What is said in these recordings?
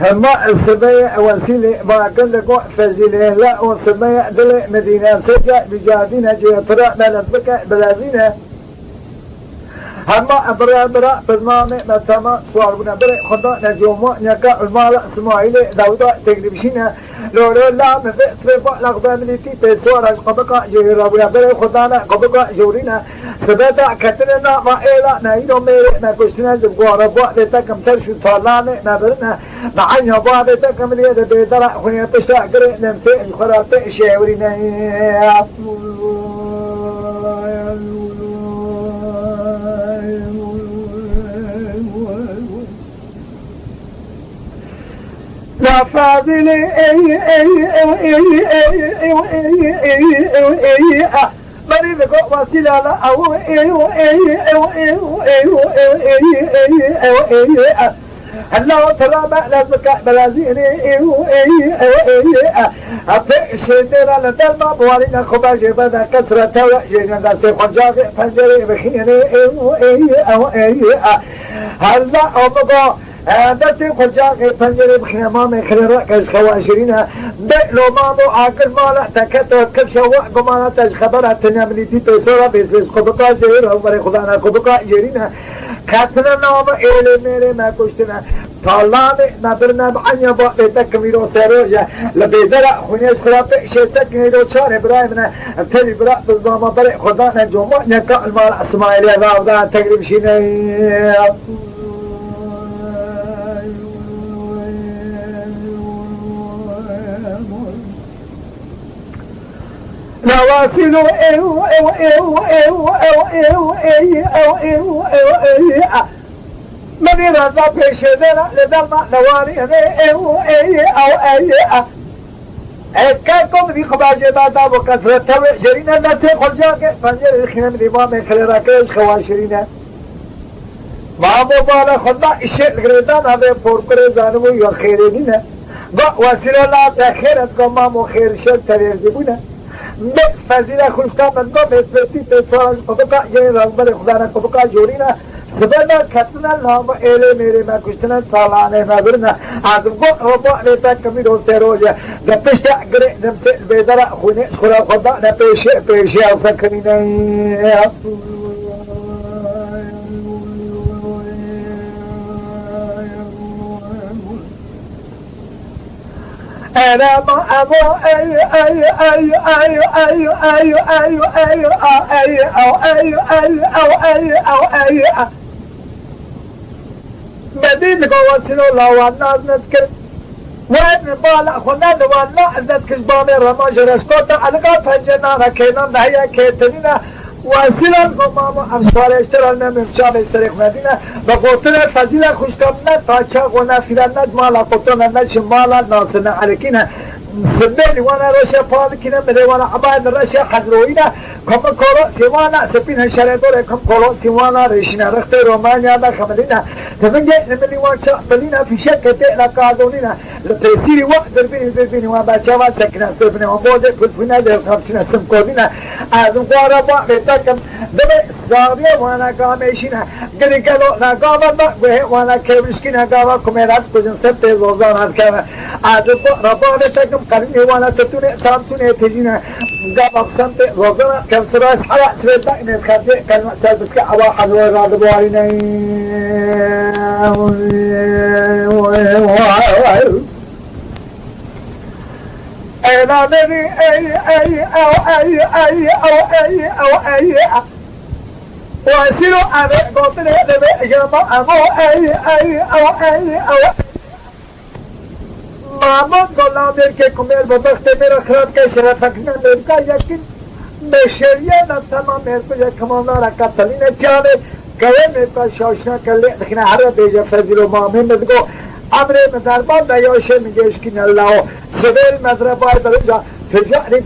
هما السبيع وسيلة ما كان لقوا فزيلة لا والسبيع دل مدينة سجع بجادينة جيطرة بلد بكا بلازينة هما برا بالمامة مثما صور بنا برا خدا نجوم نكا المال اسماعيل داودا تقريبشينا لو لا مفسر لقبة ملتي تسوار قبقة جيرا برا خدانا قبقة جورينا سبدا كترنا ما إلا نايلو مير ما كشنا جبوارا بوا كم ترشو طالانة ما برنا معنا بوا كم ليه بيدرا خني تشتاق قري نمسي الخرات شاورينا لا فاضل مريض قوة لا أو الله ترى ما لازمك بلازيني أبدأ شديرا لدلما بوالينا خباجي بدا كثرة توجينا ناسي خنجاغي فنجري بخيني هلا أمقو دتي خنجاغي فنجري بخيني مامي خليرا كاش خواشرينا بئلو مامو عاقل مالا تكتو كل شواء قمانا تاج خبرها تنامليتي تيسورا بيسيس خبقا جير هماري خدانا خبقا جيرينا كاتنا نام إلى ميري ما كشتنا طالاني نادرنا بعيا بقى تكميرو سروجا لبيدرا خنيس خرافة شيء تكميرو شار إبراهيمنا تري برا بالضامة بري خدانا جمع نكا المال اسماعيل يا ذا تقريب شيني نواسل من رضا بشدنا لدلما نواري كاكم دي خباجة بادا وكثرة جرينا نتي خلجاك فنجر الخيام الإمام خلراكيش خواشرين ما مبالا خدا الشيء الغريدان هذا فوركري زانمو يخيرين واسل الله تخيرت كما مخير شل تريزبونا فزيلا خلقا من دو بسرتي تسوال قبقا جين رغبر خدانا قبقا جورينا سبدا كتنا نام إلي ميري ما كشتنا سالاني نظرنا عزمقو ربا لتا كميرو سيروجا دپشتا اقرئ نمسي البيدرا خوني خلا خدا نپيشي أفكرين أنا ما أبو مدينة قواتنا الله والناس نذكر وين بالا خنان والله نذكر بامي رماج رسكوتا ألقى فنجنانا كينا نهيا كيتنينا واسلا قماما أمسوار اشترالنا من شاب استريق مدينة بقوتنا فزيلا خوشكمنا تاچا غنا فيلانا مالا قطونا نشمالا ناصنا عليكينا سبيني وانا رشا فالكينا مدي وانا عبايد رشا حضروينا كم كولو سيوانا سبين شريدوري كم كولو سيوانا ريشنا رختي رومانيا دا خمدينا تمنجي نملي وانشا بلينا في شكة لقادونينا لتيسيري وقت دربيني وابا سكنا سبني ومبودي كلفنا دي خمسنا سمكودينا ازم قواربا بيتاكم دبي زاريا وانا قاميشينا قري قلو ناقاما بقوه وانا كيبشكينا قاما كميرات كجن سبتي زوزان هاتكاما ازم قواربا بيتاكم قرمي وانا تتوني سامتوني تجينا قاما بسنتي زوزان كم سراس حلا سبيتا اني الخاتي كلمة سالبسك عوا حضوي راد بوارينا أنا مني أي وأسيروا أنا قلتني نبي جمع ماما قلنا ميركي كمير ببخت ميرا خراب كي شرفكنا ميركا يكين بشريانا تمام ميركو يكمانا ركا تلين جاني قوي ميركا شوشنا كالي دخنا حرب بيجا فزيلو مامي مدقو أمري مدربان دايوشي مجيشكين الله سبيل مدرباي برجع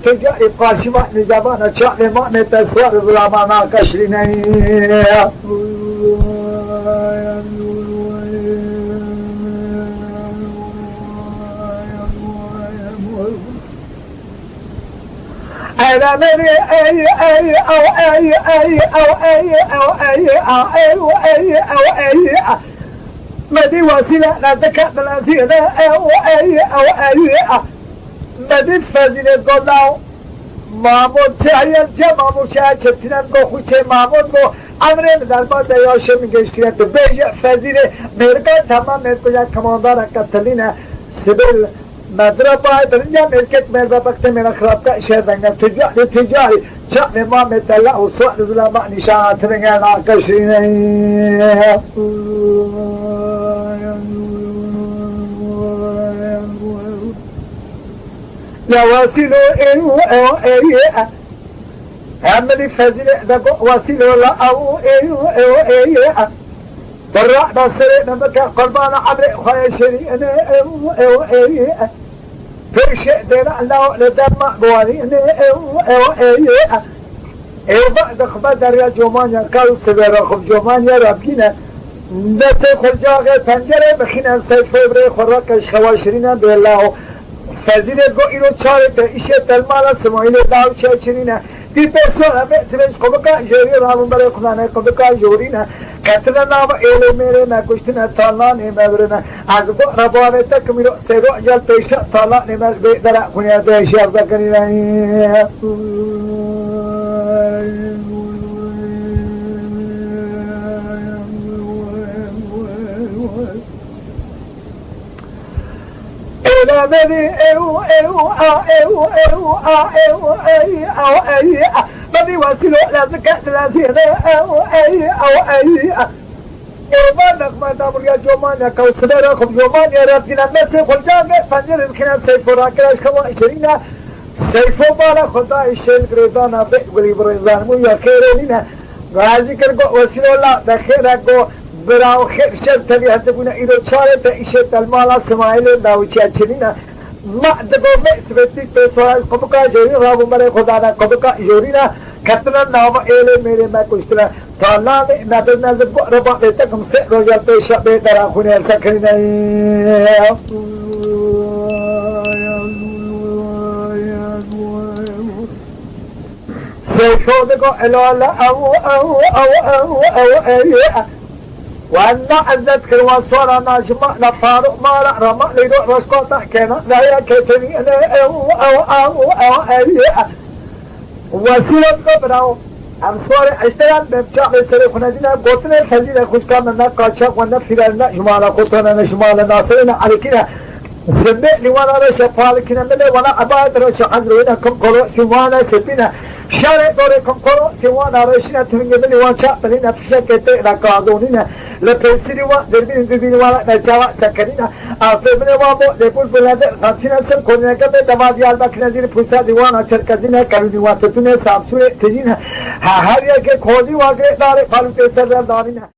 تجاري قاشمة نجابانا شعلي ما نتسوار ظلامانا كشريني أنا مني أي أي أو أي أي أو أي أو أي أو أي أو أي أو أي مدي وسيلة لا تكاد الأسيلة أو أي أو أي مدي فزيلة قلنا مامون تهيئ جمع مشاهدتنا نقول مامون نقول أمرين دربار ديوش من جشتنا تبيج فزيلة ميركا تمام ميركا كماندار كتلينا سبيل مدربة درجة ملكت ميربا بقت من خراب كأشياء بيننا تجاري جاء ما متلا وصوت نزلا ما نشاط رجعنا كشينا يا واسلو إيه عملي فزيلة دقو واسلو لا أو إيه برا بصير نمك قربان عبر خيشري أنا إيه فرش دينا لا لدم بواني أنا إيه بعد خبر يا جمانيا كاو سبرا خب جمانيا ربكينا نت خرجاء تنجرة بخينا سيف فبري خراكش خواشرينا بالله فزيلة قو إلو شارك إيش تلمالا سمايله داو شاشرينا دي بسوا بسمش قبكا جوري رامون بري خدانا قبكا جورينا كتنا نام إلى ميري ما كشتنا طالان مبرنا عقب ربنا تكمل سيرو جل تيشا طالان مبر بدرا كنيا تيشا ذكرنا إلى ميري بدي واسلو لا زكاة ثلاثين أو أي إيمانك ما دامر يا جمانيا كوسدرا خب جمانيا ربنا نسي خلجانة فنجر الكنا سيفو راكراش كما إشرينا سيفو بالا خدا إشيل بريزانا بيقولي بريزان مو يا كيرينا غازي كرقو واسلو لا بخيركو براو خير شر تبي هتبونا إيدو شارة إشي تلمالا سمايلو داوشي أشرينا ما دقو بيت بيسوال قبقا جوري رابو مري خدانا قبقا جورينا كتنا نام إلي ميري ما كشتنا طالان نادرنا زبق ربا بيتكم سئرو جل بيشا بيترا خوني السكرنا سيشو دقو إلالا أو وأنا أذكر وصورا ناجمع نفارق مالا رمع ليدو رسكوتا كينا لا يكتني أو وسيلة قبراو أم صوري اشتغل بمشاق لسري خنازينا قوتنا الخزينة خشكا منا قاشاق ونفسنا جمالا قوتنا نشمالا ناصرنا على كنا سبق لي وانا رشا فالكنا ملي وانا أباد رشا عزرونا كم قلو سوانا سبنا شارع دوري كم قلو سوانا رشنا تنجبني وانشاق بلنا فشا كتئ لقاضونينا لبنسيني دربين وانا نجاوا سكرينا أفرمني وامو لبول بلاد خمسين سن كوننا كبه دمادي الباكنا زين پوسا ديوانا چركزينا كبه ديوان ستونه سامسوه تجينا هاريا كي خوزي واقع داري فالو تيسر دارينا